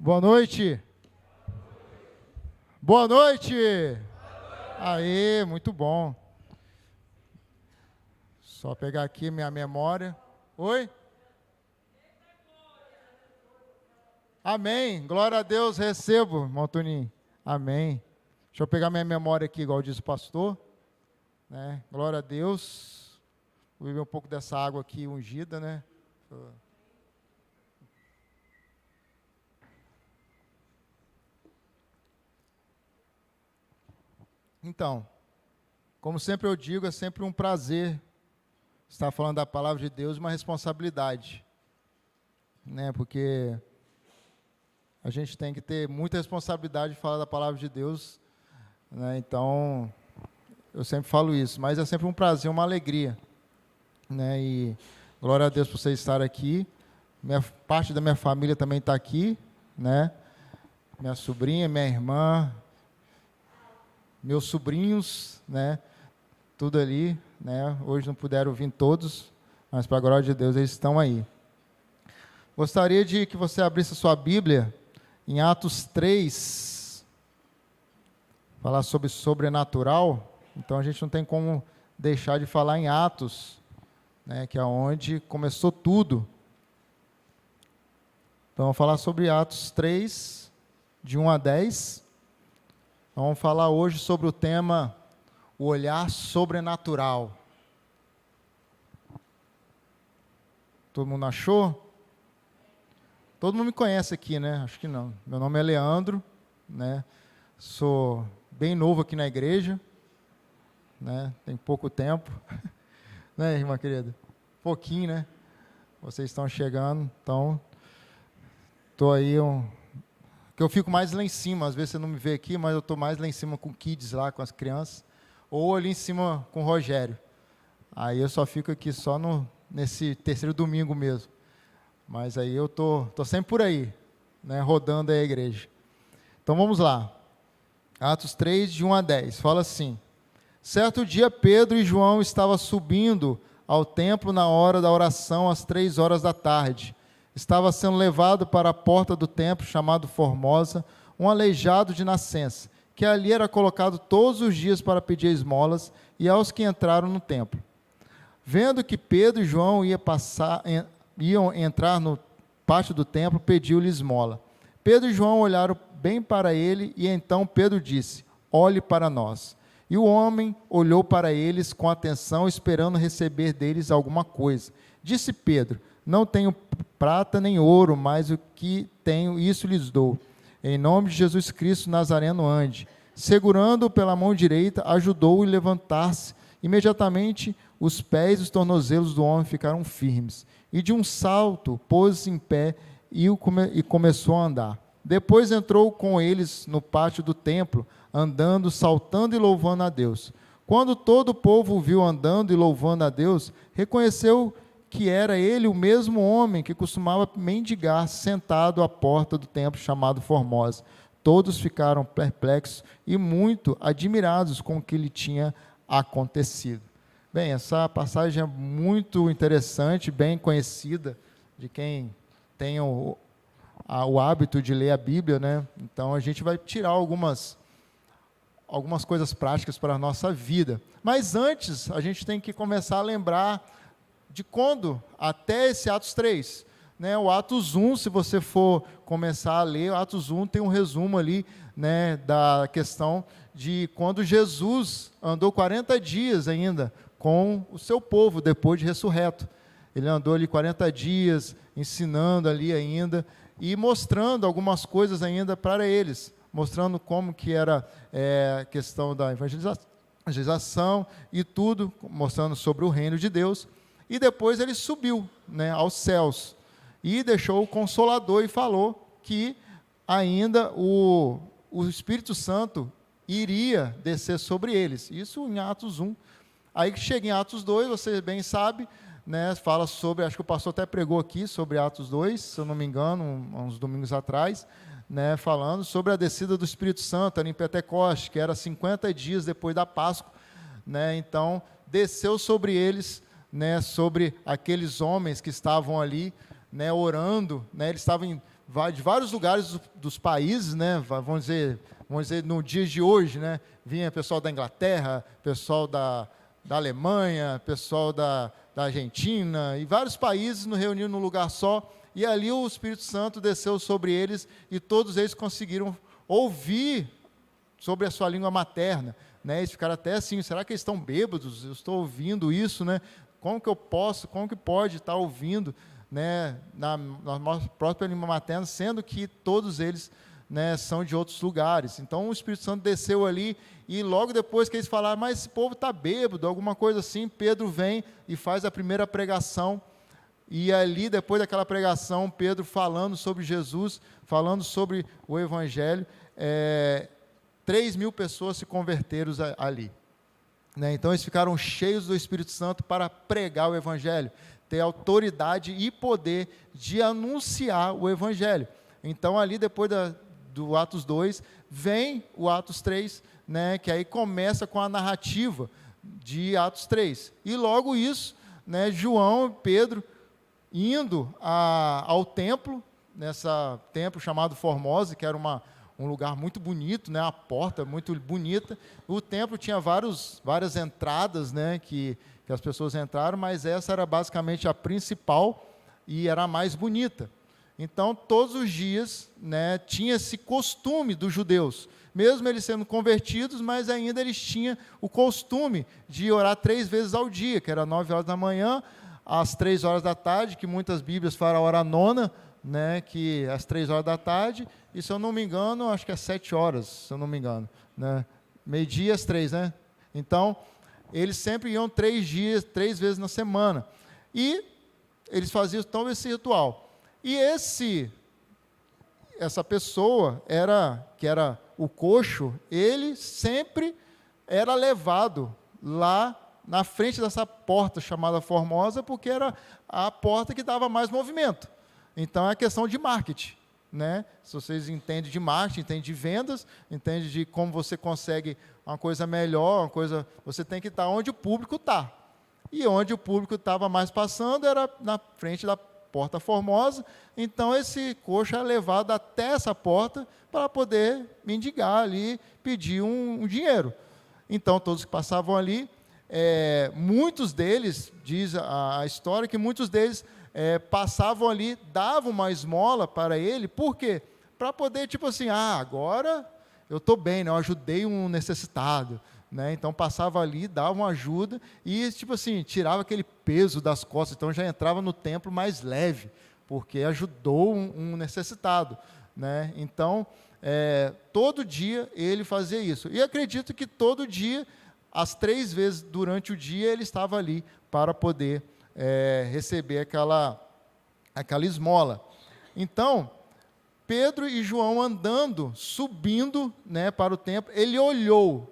Boa noite. Boa noite. Aê, muito bom. Só pegar aqui minha memória. Oi? Amém. Glória a Deus, recebo, irmão Toninho. Amém. Deixa eu pegar minha memória aqui, igual diz o pastor. Né? Glória a Deus. Vou beber um pouco dessa água aqui ungida, né? Então, como sempre eu digo, é sempre um prazer estar falando da palavra de Deus, uma responsabilidade, né? Porque a gente tem que ter muita responsabilidade de falar da palavra de Deus, né? Então, eu sempre falo isso, mas é sempre um prazer, uma alegria, né? E glória a Deus por vocês estarem aqui. Parte da minha família também está aqui, né? Minha sobrinha, minha irmã, meus sobrinhos, né? Tudo ali, né? Hoje não puderam vir todos, mas para a glória de Deus eles estão aí. Gostaria de que você abrisse a sua Bíblia em Atos 3, falar sobre sobrenatural. Então a gente não tem como deixar de falar em Atos, né? Que é onde começou tudo. Então vamos falar sobre Atos 3, de 1 a 10. Vamos falar hoje sobre o tema, o olhar sobrenatural. Todo mundo achou? Todo mundo me conhece aqui, né? Acho que não. Meu nome é Leandro, né? Sou bem novo aqui na igreja, né? Tem pouco tempo, né, irmã querida? Pouquinho, né? Vocês estão chegando, então estou aí que eu fico mais lá em cima, às vezes você não me vê aqui, mas eu estou mais lá em cima com kids lá, com as crianças, ou ali em cima com o Rogério. Aí eu só fico aqui só nesse terceiro domingo mesmo. Mas aí eu tô sempre por aí, né, rodando aí a igreja. Então vamos lá. Atos 3, de 1 a 10, fala assim: certo dia Pedro e João estavam subindo ao templo na hora da oração, às 3 horas da tarde. Estava sendo levado para a porta do templo, chamado Formosa, um aleijado de nascença, que ali era colocado todos os dias para pedir esmolas, e aos que entraram no templo. Vendo que Pedro e João iam entrar no pátio do templo, pediu-lhe esmola. Pedro e João olharam bem para ele, e então Pedro disse: olhe para nós. E o homem olhou para eles com atenção, esperando receber deles alguma coisa. Disse Pedro: não tenho prata nem ouro, mas o que tenho, isso lhes dou. Em nome de Jesus Cristo Nazareno, ande. Segurando-o pela mão direita, ajudou-o a levantar-se. Imediatamente, os pés e os tornozelos do homem ficaram firmes. E de um salto, pôs-se em pé e começou a andar. Depois entrou com eles no pátio do templo, andando, saltando e louvando a Deus. Quando todo o povo o viu andando e louvando a Deus, reconheceu que era ele o mesmo homem que costumava mendigar sentado à porta do templo chamado Formosa. Todos ficaram perplexos e muito admirados com o que lhe tinha acontecido. Bem, essa passagem é muito interessante, bem conhecida de quem tem o hábito de ler a Bíblia, né? Então a gente vai tirar algumas coisas práticas para a nossa vida. Mas antes, a gente tem que começar a lembrar de quando até esse Atos 3, né? O Atos 1, se você for começar a ler, o Atos 1 tem um resumo ali, né, da questão de quando Jesus andou 40 dias ainda com o seu povo, depois de ressurreto. Ele andou ali 40 dias, ensinando ali ainda, e mostrando algumas coisas ainda para eles, mostrando como que era a questão da evangelização e tudo, mostrando sobre o reino de Deus. E depois ele subiu, né, aos céus e deixou o Consolador e falou que ainda o Espírito Santo iria descer sobre eles. Isso em Atos 1. Aí que chega em Atos 2, você bem sabe, né, fala sobre, acho que o pastor até pregou aqui sobre Atos 2, se eu não me engano, uns domingos atrás, né, falando sobre a descida do Espírito Santo ali em Pentecostes, que era 50 dias depois da Páscoa, né, então desceu sobre eles, né, sobre aqueles homens que estavam ali, né, orando, né, eles estavam de vários lugares dos países, né? Vamos dizer no dia de hoje, né? Vinha pessoal da Inglaterra, pessoal da Alemanha, pessoal da Argentina, e vários países nos reuniram num lugar só, e ali o Espírito Santo desceu sobre eles, e todos eles conseguiram ouvir sobre a sua língua materna, né? Eles ficaram até assim, será que eles estão bêbados? Eu estou ouvindo isso, né? Como que pode estar ouvindo, né, na nossa própria língua materna, sendo que todos eles, né, são de outros lugares? Então o Espírito Santo desceu ali, e logo depois que eles falaram, mas esse povo está bêbado, alguma coisa assim, Pedro vem e faz a primeira pregação, e ali, depois daquela pregação, Pedro falando sobre Jesus, falando sobre o Evangelho, 3.000 pessoas se converteram ali, né? Então eles ficaram cheios do Espírito Santo para pregar o Evangelho, ter autoridade e poder de anunciar o Evangelho. Então ali, depois do Atos 2, vem o Atos 3, né, que aí começa com a narrativa de Atos 3, e logo isso, né, João e Pedro indo ao templo, nessa templo chamado Formosa, que era um lugar muito bonito, né, a porta muito bonita. O templo tinha várias entradas, né, que as pessoas entraram, mas essa era basicamente a principal e era a mais bonita. Então, todos os dias, né, tinha esse costume dos judeus, mesmo eles sendo convertidos, mas ainda eles tinham o costume de orar 3 vezes ao dia, que era 9 horas da manhã, às 3 horas da tarde, que muitas Bíblias falam a hora nona, né, que às 3 horas da tarde, e se eu não me engano, acho que é 7 horas, se eu não me engano, né, meio-dia às 3, né? Então, eles sempre iam 3 vezes na semana, e eles faziam então esse ritual. E essa pessoa, que era o coxo, ele sempre era levado lá na frente dessa porta chamada Formosa, porque era a porta que dava mais movimento. Então, é questão de marketing, né? Se vocês entendem de marketing, entendem de vendas, entendem de como você consegue uma coisa melhor, você tem que estar onde o público está. E onde o público estava mais passando era na frente da Porta Formosa. Então esse coxo era levado até essa porta para poder mendigar ali, pedir um dinheiro. Então todos que passavam ali, muitos deles, diz a história, que muitos deles passavam ali, davam uma esmola para ele. Por quê? Para poder, tipo assim, agora eu estou bem, né? Eu ajudei um necessitado, né? Então passava ali, dava uma ajuda e, tipo assim, tirava aquele peso das costas. Então já entrava no templo mais leve, porque ajudou um necessitado, né? Então, todo dia ele fazia isso. E acredito que todo dia, as 3 vezes durante o dia, ele estava ali para poder receber aquela esmola. Então, Pedro e João andando, subindo, né, para o templo, ele olhou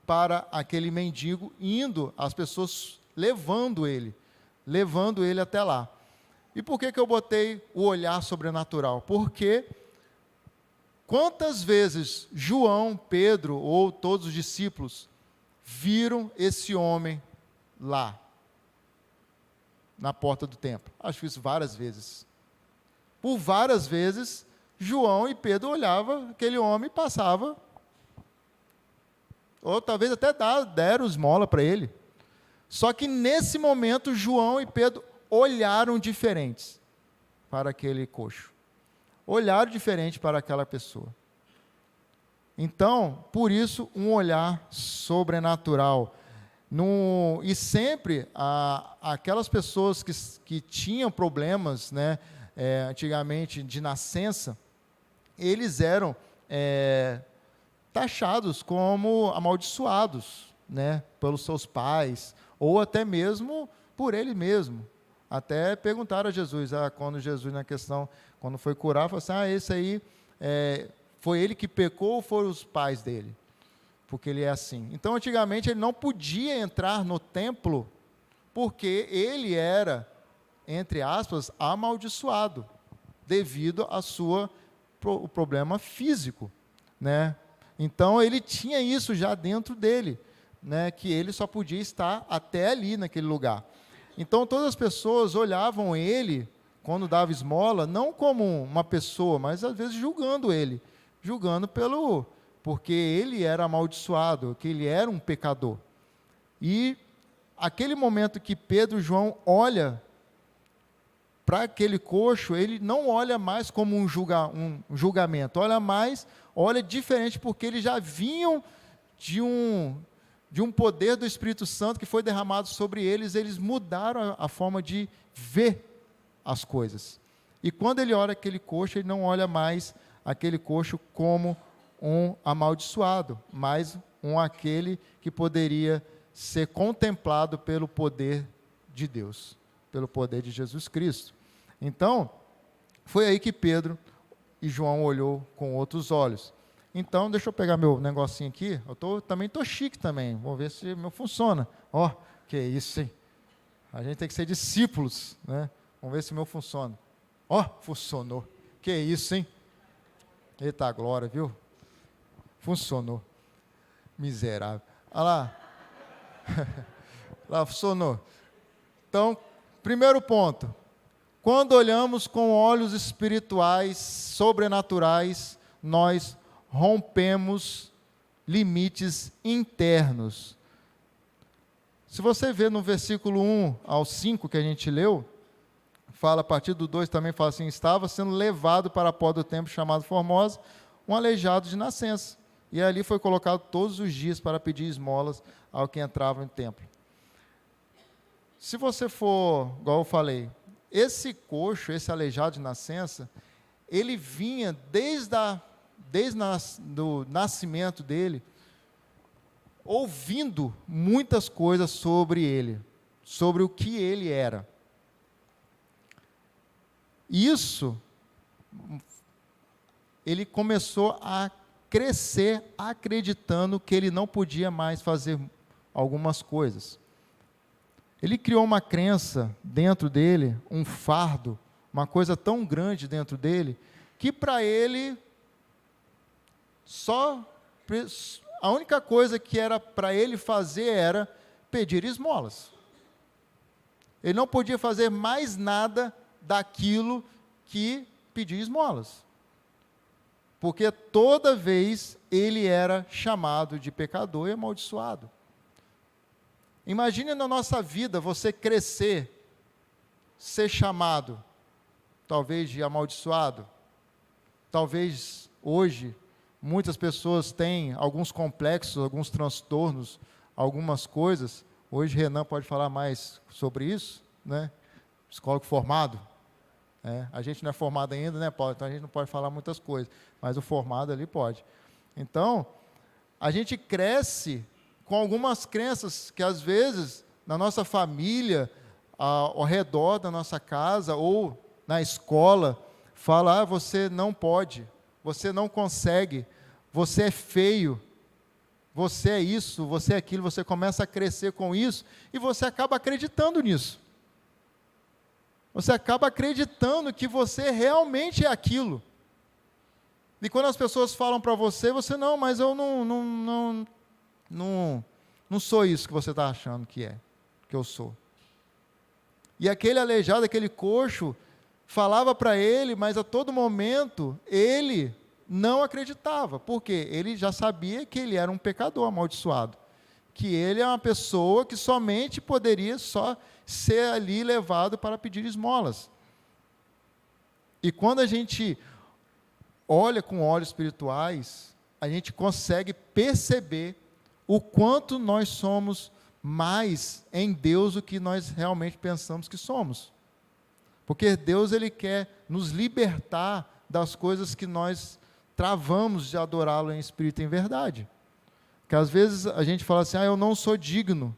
para aquele mendigo, indo, as pessoas levando ele até lá. E por que eu botei o olhar sobrenatural? Porque quantas vezes João, Pedro ou todos os discípulos viram esse homem lá, na porta do templo? Acho que isso várias vezes. Por várias vezes, João e Pedro olhavam aquele homem e passava, ou talvez até deram esmola para ele. Só que nesse momento, João e Pedro olharam diferentes para aquele coxo. Olharam diferente para aquela pessoa. Então, por isso, um olhar sobrenatural. E sempre, aquelas pessoas que tinham problemas, né, antigamente de nascença, eles eram taxados como amaldiçoados, né, pelos seus pais, ou até mesmo por ele mesmo. Até perguntaram a Jesus, quando Jesus, na questão, quando foi curar, falou assim, esse aí, foi ele que pecou ou foram os pais dele? Porque ele é assim. Então, antigamente, ele não podia entrar no templo, porque ele era, entre aspas, amaldiçoado, devido o problema físico, né? Então, ele tinha isso já dentro dele, né? Que ele só podia estar até ali, naquele lugar. Então, todas as pessoas olhavam ele quando dava esmola, não como uma pessoa, mas às vezes julgando ele, julgando porque ele era amaldiçoado, que ele era um pecador. E aquele momento que Pedro e João olham para aquele coxo, ele não olha mais como um julgamento, olha diferente, porque eles já vinham de um poder do Espírito Santo que foi derramado sobre eles mudaram a forma de ver as coisas. E quando ele olha aquele coxo, ele não olha mais aquele coxo como um amaldiçoado, mas aquele que poderia ser contemplado pelo poder de Deus, pelo poder de Jesus Cristo. Então, foi aí que Pedro e João olhou com outros olhos. Então, deixa eu pegar meu negocinho aqui, também estou chique também, vou ver se meu funciona. Ó, que isso, hein? A gente tem que ser discípulos, né? Vamos ver se o meu funciona. Ó, funcionou. Que isso, hein? Eita glória, viu? Funcionou. Miserável. Olha lá. Lá, funcionou. Então, primeiro ponto. Quando olhamos com olhos espirituais, sobrenaturais, nós rompemos limites internos. Se você ver no versículo 1 ao 5 que a gente leu, fala, a partir do 2 também fala assim, estava sendo levado para a porta do templo chamado Formosa, um aleijado de nascença. E ali foi colocado todos os dias para pedir esmolas ao que entrava no templo. Se você for, igual eu falei, esse coxo, esse aleijado de nascença, ele vinha desde o nascimento dele, ouvindo muitas coisas sobre ele, sobre o que ele era. Isso, ele começou a crescer acreditando que ele não podia mais fazer algumas coisas. Ele criou uma crença dentro dele, um fardo, uma coisa tão grande dentro dele, que para ele, a única coisa que era para ele fazer era pedir esmolas. Ele não podia fazer mais nada daquilo que pedir esmolas. Porque toda vez ele era chamado de pecador e amaldiçoado. Imagine na nossa vida você crescer, ser chamado, talvez de amaldiçoado. Talvez hoje muitas pessoas têm alguns complexos, alguns transtornos, algumas coisas. Hoje Renan pode falar mais sobre isso, né? Psicólogo formado. A gente não é formado ainda, né, Paulo? Então a gente não pode falar muitas coisas, mas o formado ali pode. Então, a gente cresce com algumas crenças que, às vezes, na nossa família, ao redor da nossa casa, ou na escola, fala, você não pode, você não consegue, você é feio, você é isso, você é aquilo, você começa a crescer com isso, e você acaba acreditando nisso. Você acaba acreditando que você realmente é aquilo. E quando as pessoas falam para você, não, mas eu não sou isso que você está achando que eu sou. E aquele aleijado, aquele coxo, falava para ele, mas a todo momento ele não acreditava. Por quê? Ele já sabia que ele era um pecador amaldiçoado. Que ele é uma pessoa que somente poderia só ser ali levado para pedir esmolas. E quando a gente olha com olhos espirituais, a gente consegue perceber o quanto nós somos mais em Deus do que nós realmente pensamos que somos. Porque Deus, Ele quer nos libertar das coisas que nós travamos de adorá-lo em espírito e em verdade. Porque às vezes a gente fala assim, eu não sou digno,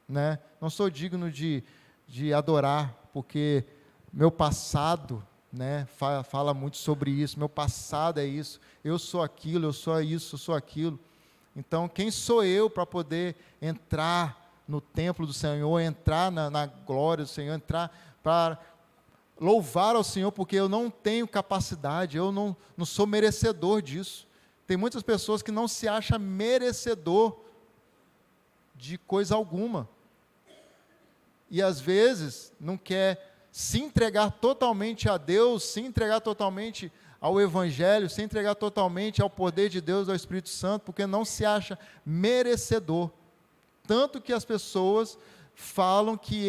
né? Não sou digno de adorar, porque meu passado, né, fala muito sobre isso, meu passado é isso, eu sou aquilo, eu sou isso, eu sou aquilo. Então, quem sou eu para poder entrar no templo do Senhor, entrar na glória do Senhor, entrar para louvar ao Senhor, porque eu não tenho capacidade, eu não sou merecedor disso. Tem muitas pessoas que não se acham merecedor de coisa alguma. E às vezes não quer se entregar totalmente a Deus, se entregar totalmente ao Evangelho, se entregar totalmente ao poder de Deus, ao Espírito Santo, porque não se acha merecedor. Tanto que as pessoas falam que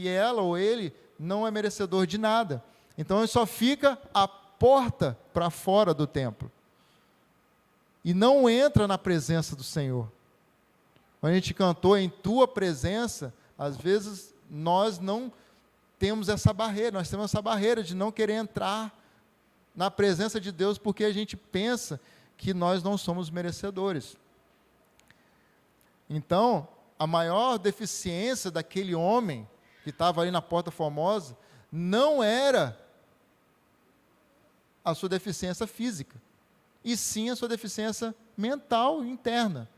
ela ou ele não é merecedor de nada. Então ele só fica a porta para fora do templo. E não entra na presença do Senhor. Quando a gente cantou em tua presença, às vezes nós não temos essa barreira, nós temos essa barreira de não querer entrar na presença de Deus, porque a gente pensa que nós não somos merecedores. Então, a maior deficiência daquele homem que estava ali na Porta Formosa não era a sua deficiência física, e sim a sua deficiência mental interna.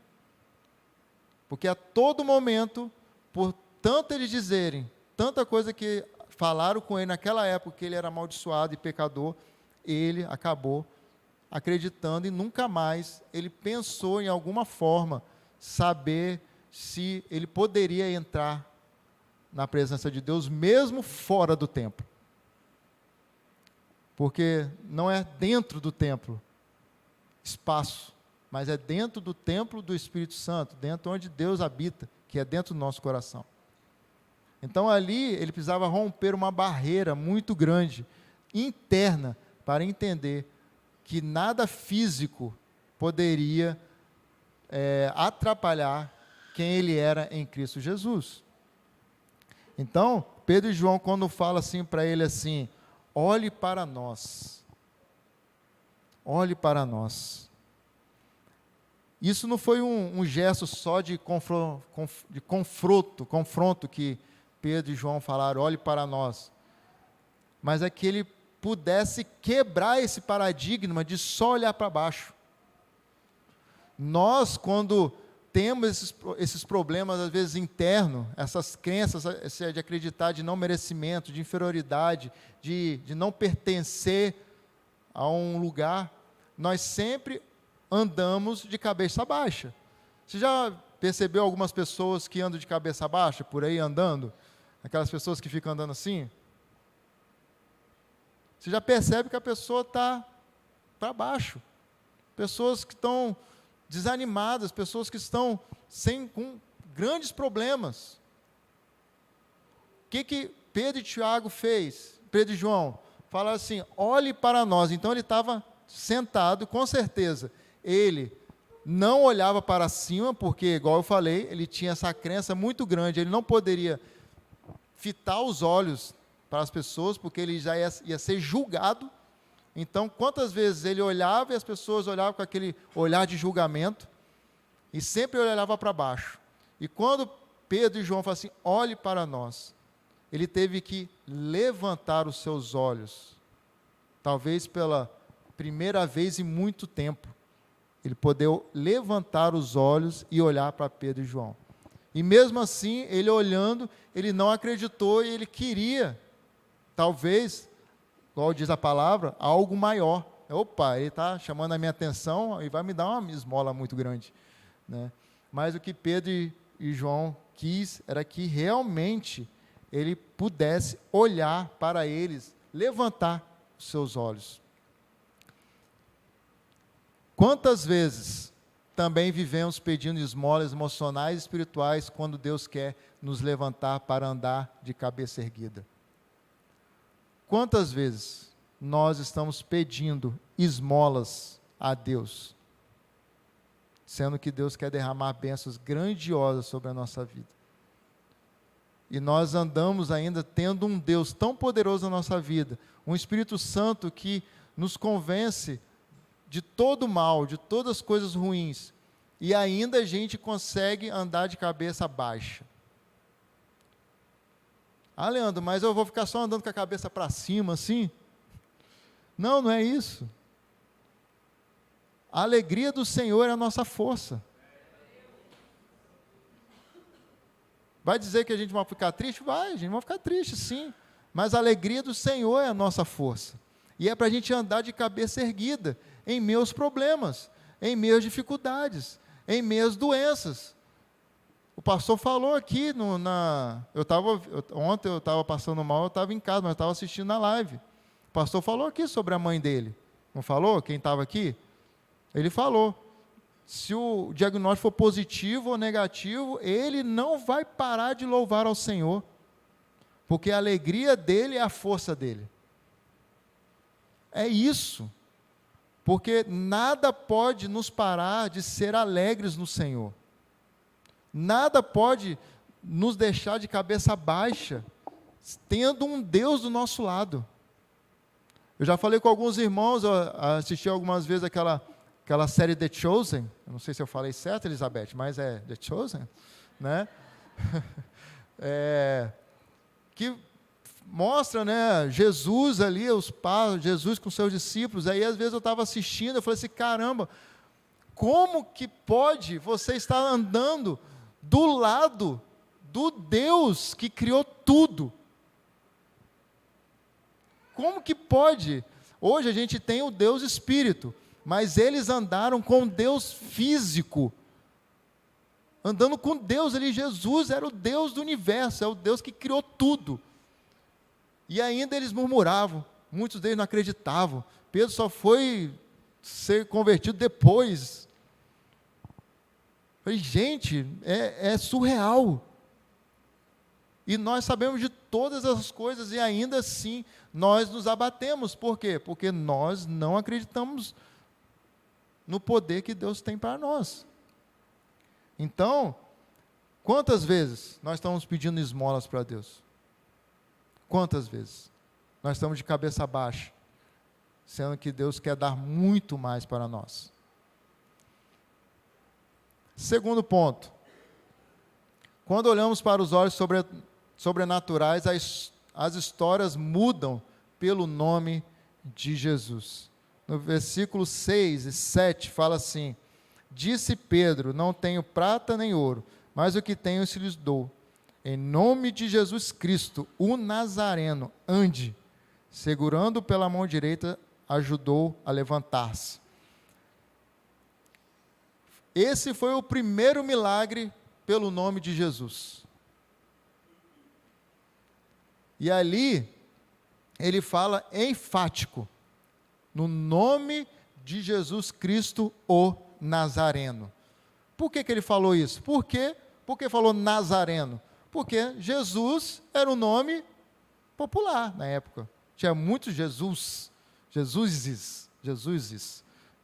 Porque a todo momento, por tanto eles dizerem, tanta coisa que falaram com ele naquela época, que ele era amaldiçoado e pecador, ele acabou acreditando e nunca mais ele pensou em alguma forma saber se ele poderia entrar na presença de Deus, mesmo fora do templo. Porque não é dentro do templo espaço, mas é dentro do templo do Espírito Santo, dentro onde Deus habita, que é dentro do nosso coração. Então ali ele precisava romper uma barreira muito grande, interna, para entender que nada físico poderia atrapalhar quem ele era em Cristo Jesus. Então, Pedro e João, quando falam assim para ele assim, olhe para nós. Olhe para nós. Isso não foi um gesto só de confronto que Pedro e João falaram, olhe para nós. Mas é que ele pudesse quebrar esse paradigma de só olhar para baixo. Nós, quando temos esses problemas, às vezes, internos, essas crenças de acreditar de não merecimento, de inferioridade, de não pertencer a um lugar, nós sempre andamos de cabeça baixa. Você já percebeu algumas pessoas que andam de cabeça baixa, por aí andando? Aquelas pessoas que ficam andando assim? Você já percebe que a pessoa está para baixo. Pessoas que estão desanimadas, pessoas que estão com grandes problemas. O que Pedro e Tiago fez? Pedro e João falaram assim, olhe para nós. Então ele estava sentado, com certeza. Ele não olhava para cima, porque, igual eu falei, ele tinha essa crença muito grande, ele não poderia fitar os olhos para as pessoas, porque ele já ia ser julgado. Então, quantas vezes ele olhava e as pessoas olhavam com aquele olhar de julgamento, e sempre ele olhava para baixo. E quando Pedro e João falam assim, olhe para nós, ele teve que levantar os seus olhos, talvez pela primeira vez em muito tempo, ele poder levantar os olhos e olhar para Pedro e João. E mesmo assim, ele olhando, ele não acreditou e ele queria, talvez, igual diz a palavra, algo maior. Opa, ele está chamando a minha atenção e vai me dar uma esmola muito grande, né? Mas o que Pedro e João quis era que realmente ele pudesse olhar para eles, levantar os seus olhos. Quantas vezes também vivemos pedindo esmolas emocionais e espirituais quando Deus quer nos levantar para andar de cabeça erguida? Quantas vezes nós estamos pedindo esmolas a Deus, sendo que Deus quer derramar bênçãos grandiosas sobre a nossa vida? E nós andamos ainda tendo um Deus tão poderoso na nossa vida, um Espírito Santo que nos convence de todo mal, de todas as coisas ruins, e ainda a gente consegue andar de cabeça baixa. Ah, Leandro, mas eu vou ficar só andando com a cabeça para cima assim? Não, não é isso. A alegria do Senhor é a nossa força. Vai dizer que a gente vai ficar triste? Vai, a gente vai ficar triste, sim. Mas a alegria do Senhor é a nossa força. E é para a gente andar de cabeça erguida, em meus problemas, em meus dificuldades, em minhas doenças. O pastor falou aqui, ontem eu estava passando mal, eu estava em casa, mas eu estava assistindo na live. O pastor falou aqui sobre a mãe dele. Não falou? Quem estava aqui? Ele falou. Se o diagnóstico for positivo ou negativo, ele não vai parar de louvar ao Senhor, porque a alegria dele é a força dele. É isso. Porque nada pode nos parar de ser alegres no Senhor. Nada pode nos deixar de cabeça baixa, tendo um Deus do nosso lado. Eu já falei com alguns irmãos, eu assisti algumas vezes aquela série The Chosen, eu não sei se eu falei certo, Elizabeth, mas é The Chosen, né? Que mostra, né, Jesus ali, Jesus com seus discípulos. Aí às vezes eu estava assistindo, eu falei assim, caramba, como que pode você estar andando do lado do Deus que criou tudo? Como que pode? Hoje a gente tem o Deus Espírito, mas eles andaram com Deus físico, andando com Deus ali. Jesus era o Deus do universo, é o Deus que criou tudo. E ainda eles murmuravam, muitos deles não acreditavam. Pedro só foi ser convertido depois. Falei, gente, é surreal. E nós sabemos de todas as coisas e ainda assim nós nos abatemos. Por quê? Porque nós não acreditamos no poder que Deus tem para nós. Então, quantas vezes nós estamos pedindo esmolas para Deus? Quantas vezes nós estamos de cabeça baixa, sendo que Deus quer dar muito mais para nós? Segundo ponto, quando olhamos para os olhos sobrenaturais, as histórias mudam pelo nome de Jesus. No versículo 6 e 7 fala assim: disse Pedro, não tenho prata nem ouro, mas o que tenho se lhes dou. Em nome de Jesus Cristo, o Nazareno, ande. Segurando pela mão direita, ajudou a levantar-se. Esse foi o primeiro milagre pelo nome de Jesus. E ali, ele fala enfático, no nome de Jesus Cristo, o Nazareno. Por que ele falou isso? Por que falou Nazareno? Porque Jesus era um nome popular na época. Tinha muitos Jesuses,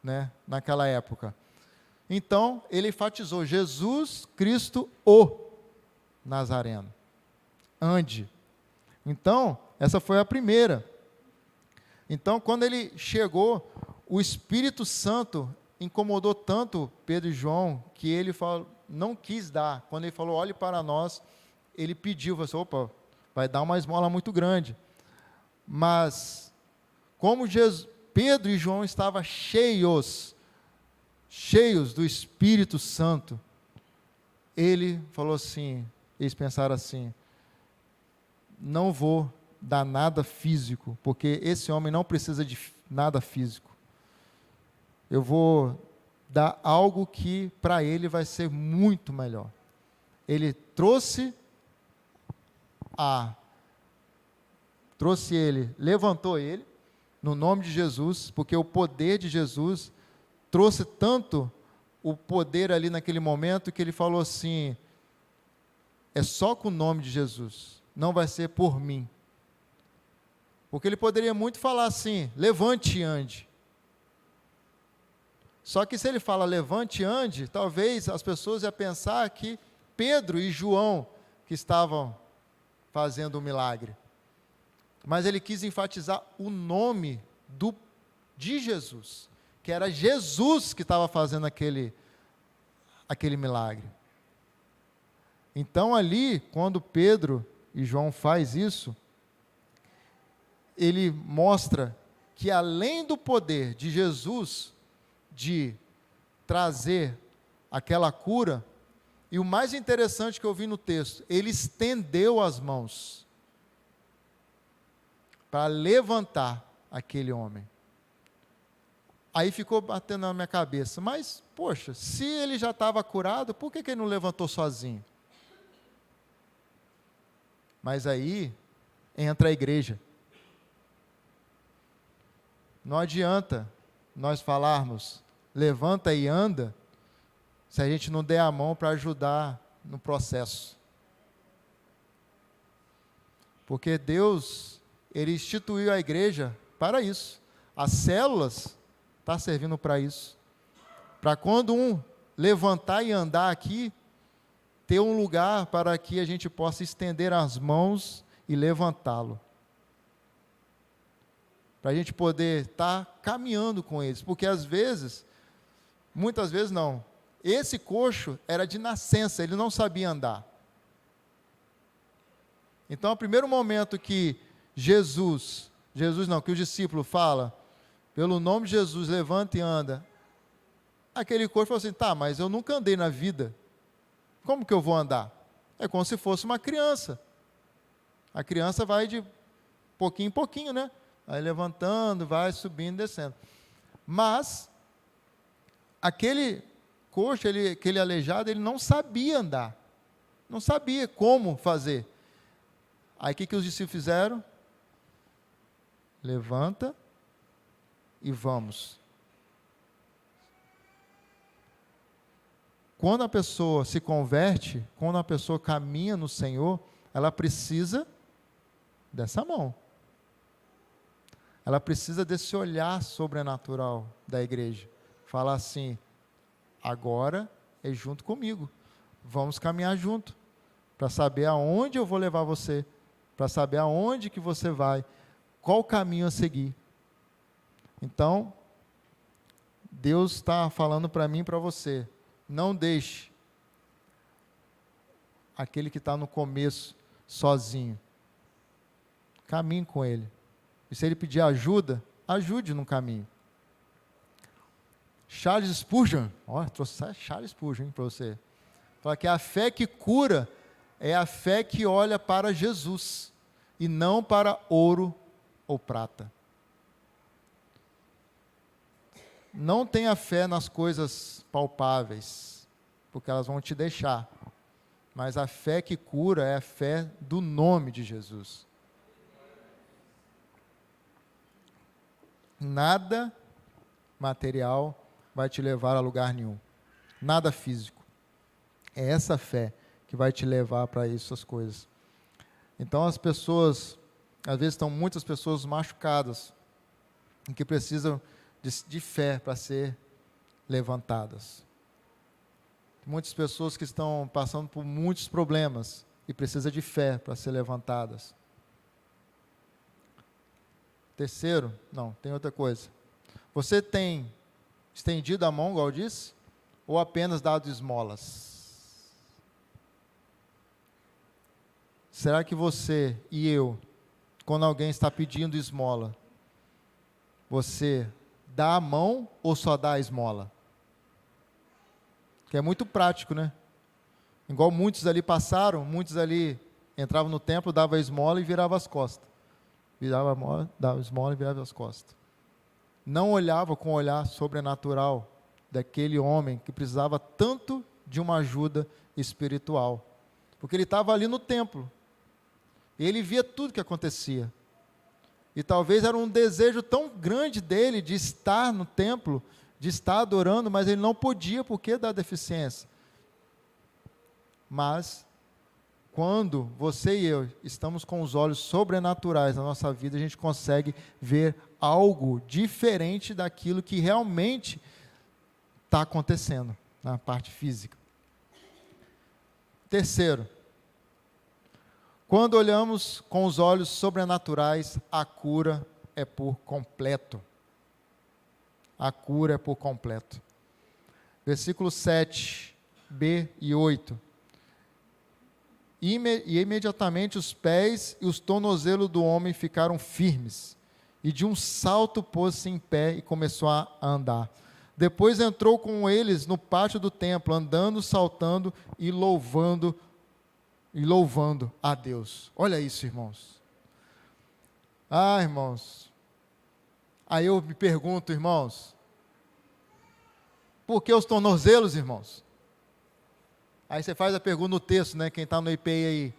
né, naquela época. Então, ele enfatizou Jesus Cristo, o Nazareno. Ande. Então, essa foi a primeira. Então, quando ele chegou, o Espírito Santo incomodou tanto Pedro e João, que ele não quis dar. Quando ele falou, olhe para nós, ele pediu, falou assim, opa, vai dar uma esmola muito grande. Mas, como Pedro e João estavam cheios do Espírito Santo, ele falou assim, eles pensaram assim, não vou dar nada físico, porque esse homem não precisa de nada físico. Eu vou dar algo que para ele vai ser muito melhor. Ele levantou ele, no nome de Jesus, porque o poder de Jesus trouxe tanto o poder ali naquele momento, que ele falou assim, é só com o nome de Jesus, não vai ser por mim. Porque ele poderia muito falar assim, levante e ande. Só que se ele fala levante e ande, talvez as pessoas iam pensar que Pedro e João que estavam fazendo o milagre. Mas ele quis enfatizar o nome de Jesus, que era Jesus que estava fazendo aquele milagre. Então ali, quando Pedro e João faz isso, ele mostra que além do poder de Jesus de trazer aquela cura, e o mais interessante que eu vi no texto, ele estendeu as mãos para levantar aquele homem. Aí ficou batendo na minha cabeça, mas, poxa, se ele já estava curado, por que ele não levantou sozinho? Mas aí entra a igreja. Não adianta nós falarmos, levanta e anda, se a gente não der a mão para ajudar no processo. Porque Deus, Ele instituiu a igreja para isso. As células estão servindo para isso. Para quando um levantar e andar aqui, ter um lugar para que a gente possa estender as mãos e levantá-lo. Para a gente poder estar caminhando com eles. Porque às vezes, muitas vezes não, esse coxo era de nascença, ele não sabia andar. Então, o primeiro momento que que o discípulo fala, pelo nome de Jesus, levanta e anda, aquele coxo falou assim, tá, mas eu nunca andei na vida, como que eu vou andar? É como se fosse uma criança. A criança vai de pouquinho em pouquinho, né? Vai levantando, vai subindo, descendo. Mas, aquele coxo, aquele aleijado, ele não sabia andar. Não sabia como fazer. Aí o que os discípulos fizeram? Levanta e vamos. Quando a pessoa se converte, quando a pessoa caminha no Senhor, ela precisa dessa mão. Ela precisa desse olhar sobrenatural da igreja. Falar assim, agora é junto comigo. Vamos caminhar junto. Para saber aonde eu vou levar você. Para saber aonde que você vai. Qual caminho a seguir. Então, Deus está falando para mim e para você. Não deixe aquele que está no começo sozinho. Caminhe com ele. E se ele pedir ajuda, ajude no caminho. Charles Spurgeon, trouxe Charles Spurgeon para você. Fala que a fé que cura é a fé que olha para Jesus e não para ouro ou prata. Não tenha fé nas coisas palpáveis, porque elas vão te deixar. Mas a fé que cura é a fé do nome de Jesus. Nada material vai te levar a lugar nenhum. Nada físico. É essa fé que vai te levar para essas coisas. Então as pessoas, às vezes estão muitas pessoas machucadas, em que precisam de fé para ser levantadas. Muitas pessoas que estão passando por muitos problemas e precisam de fé para ser levantadas. Terceiro, tem outra coisa. Você tem estendido a mão, igual eu disse, ou apenas dado esmolas? Será que você e eu, quando alguém está pedindo esmola, você dá a mão ou só dá a esmola? Que é muito prático, né? Igual muitos ali passaram, muitos ali entravam no templo, davam a esmola e viravam as costas. Dava esmola e virava as costas. Não olhava com o olhar sobrenatural daquele homem que precisava tanto de uma ajuda espiritual. Porque ele estava ali no templo. E ele via tudo que acontecia. E talvez era um desejo tão grande dele de estar no templo, de estar adorando, mas ele não podia porque da deficiência. Mas, quando você e eu estamos com os olhos sobrenaturais na nossa vida, a gente consegue ver algo diferente daquilo que realmente está acontecendo na parte física. Terceiro, quando olhamos com os olhos sobrenaturais, a cura é por completo. A cura é por completo. Versículos 7, B e 8. E imediatamente os pés e os tornozelos do homem ficaram firmes, e de um salto pôs-se em pé e começou a andar. Depois entrou com eles no pátio do templo, andando, saltando e louvando a Deus. Olha isso, irmãos. Irmãos. Aí eu me pergunto, irmãos, por que os tornozelos, irmãos? Aí você faz a pergunta no texto, né? Quem está no IPI aí.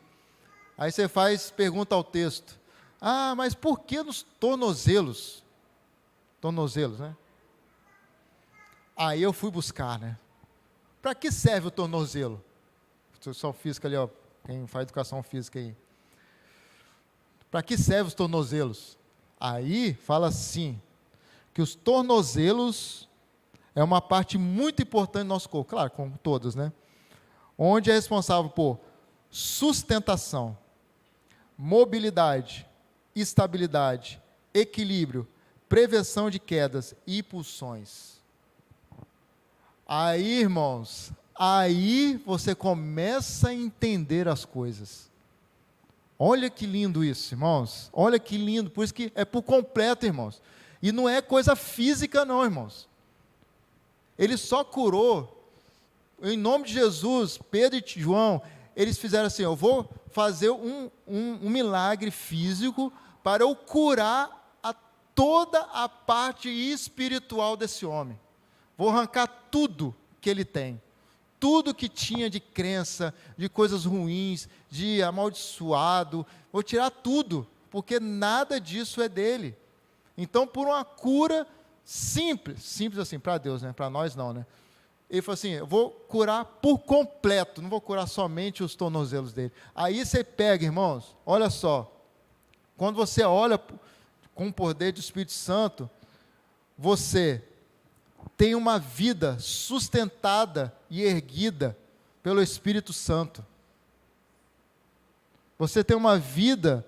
Aí você pergunta ao texto, mas por que nos tornozelos? Tornozelos, né? Aí eu fui buscar, né? Para que serve o tornozelo? Educação física ali, ó, quem faz educação física aí. Para que servem os tornozelos? Aí fala assim, que os tornozelos é uma parte muito importante do nosso corpo, claro, como todas, né? Onde é responsável por sustentação, mobilidade, estabilidade, equilíbrio, prevenção de quedas e impulsões. Aí, irmãos, aí você começa a entender as coisas. Olha que lindo isso, irmãos. Olha que lindo, por isso que é por completo, irmãos. E não é coisa física não, irmãos. Ele só curou, em nome de Jesus, Pedro e João, eles fizeram assim, eu vou fazer um milagre físico para eu curar toda a parte espiritual desse homem. Vou arrancar tudo que ele tem. Tudo que tinha de crença, de coisas ruins, de amaldiçoado, vou tirar tudo, porque nada disso é dele. Então, por uma cura simples assim, para Deus, né? Para nós não, né? Ele falou assim, eu vou curar por completo, não vou curar somente os tornozelos dele. Aí você pega, irmãos, olha só, quando você olha com o poder do Espírito Santo, você tem uma vida sustentada e erguida pelo Espírito Santo. Você tem uma vida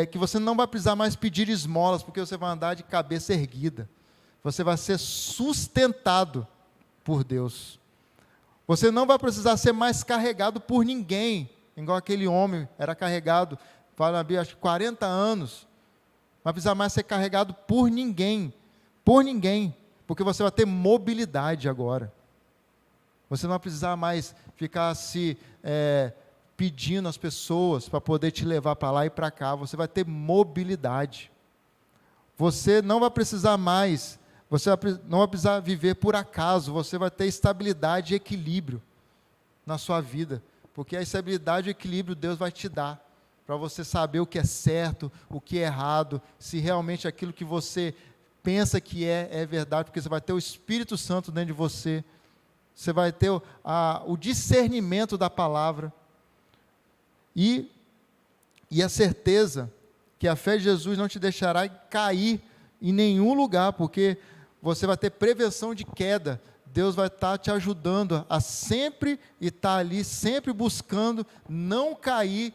que você não vai precisar mais pedir esmolas, porque você vai andar de cabeça erguida. Você vai ser sustentado por Deus. Você não vai precisar ser mais carregado por ninguém, igual aquele homem era carregado, fala na Bíblia, acho que 40 anos. Não vai precisar mais ser carregado por ninguém, porque você vai ter mobilidade agora. Você não vai precisar mais ficar se pedindo às pessoas para poder te levar para lá e para cá. Você vai ter mobilidade. Você não vai precisar mais, não vai precisar viver por acaso. Você vai ter estabilidade e equilíbrio na sua vida, porque a estabilidade e o equilíbrio Deus vai te dar, para você saber o que é certo, o que é errado, se realmente aquilo que você pensa que é verdade, porque você vai ter o Espírito Santo dentro de você, você vai ter o discernimento da palavra, e a certeza que a fé de Jesus não te deixará cair em nenhum lugar, porque você vai ter prevenção de queda. Deus vai estar te ajudando a sempre estar ali, sempre buscando não cair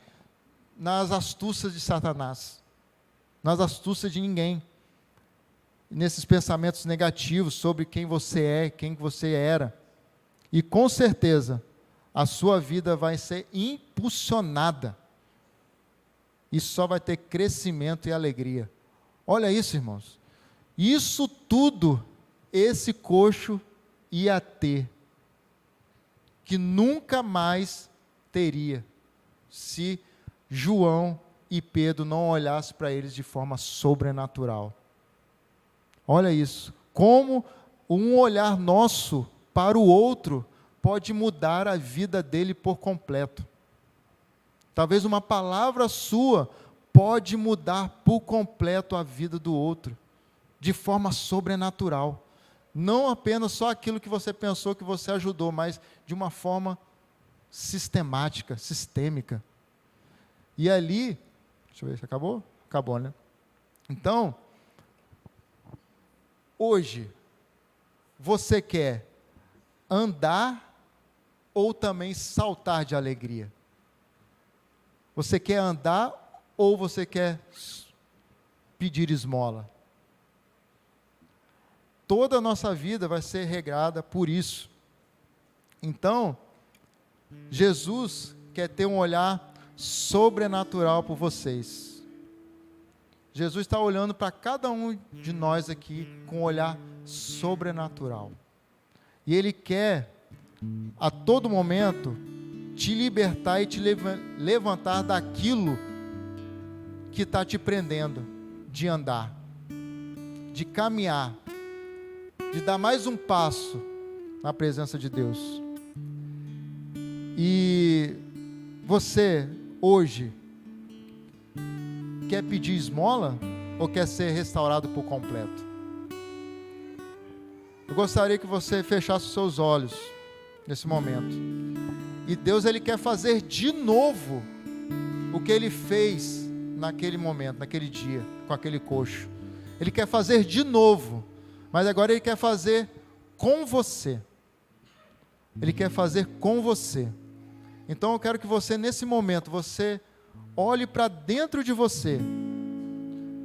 nas astúcias de Satanás, nas astúcias de ninguém, nesses pensamentos negativos sobre quem você é, quem você era. E com certeza a sua vida vai ser impulsionada e só vai ter crescimento e alegria. Olha isso, irmãos. Isso tudo esse coxo ia ter, que nunca mais teria, se João e Pedro não olhassem para eles de forma sobrenatural. Olha isso, como um olhar nosso para o outro pode mudar a vida dele por completo. Talvez uma palavra sua pode mudar por completo a vida do outro, de forma sobrenatural. Não apenas só aquilo que você pensou que você ajudou, mas de uma forma sistemática, sistêmica. E ali, deixa eu ver se acabou? Acabou, né? Então, hoje, você quer andar ou também saltar de alegria? Você quer andar ou você quer pedir esmola? Toda a nossa vida vai ser regrada por isso. Então, Jesus quer ter um olhar sobrenatural por vocês. Jesus está olhando para cada um de nós aqui com um olhar sobrenatural. E Ele quer, a todo momento, te libertar e te levantar daquilo que está te prendendo, de andar, de caminhar, de dar mais um passo na presença de Deus. E você, hoje, quer pedir esmola ou quer ser restaurado por completo? Eu gostaria que você fechasse os seus olhos nesse momento. E Deus, Ele quer fazer de novo o que Ele fez naquele momento, naquele dia, com aquele coxo. Ele quer fazer de novo, mas agora Ele quer fazer com você. Ele quer fazer com você. Então eu quero que você, nesse momento, você olhe para dentro de você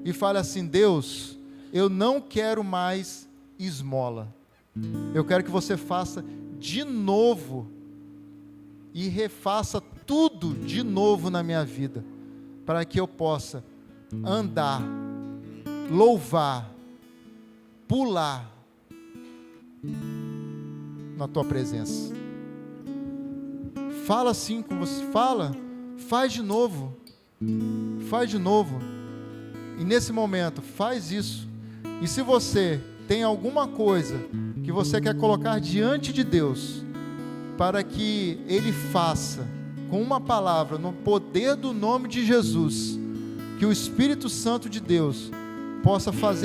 e fale assim: Deus, eu não quero mais esmola. Eu quero que você faça de novo e refaça tudo de novo na minha vida, para que eu possa andar, louvar, pular na tua presença. Fala assim com você, faz de novo, e nesse momento, faz isso. E se você tem alguma coisa que você quer colocar diante de Deus, para que Ele faça, com uma palavra, no poder do nome de Jesus, que o Espírito Santo de Deus possa fazer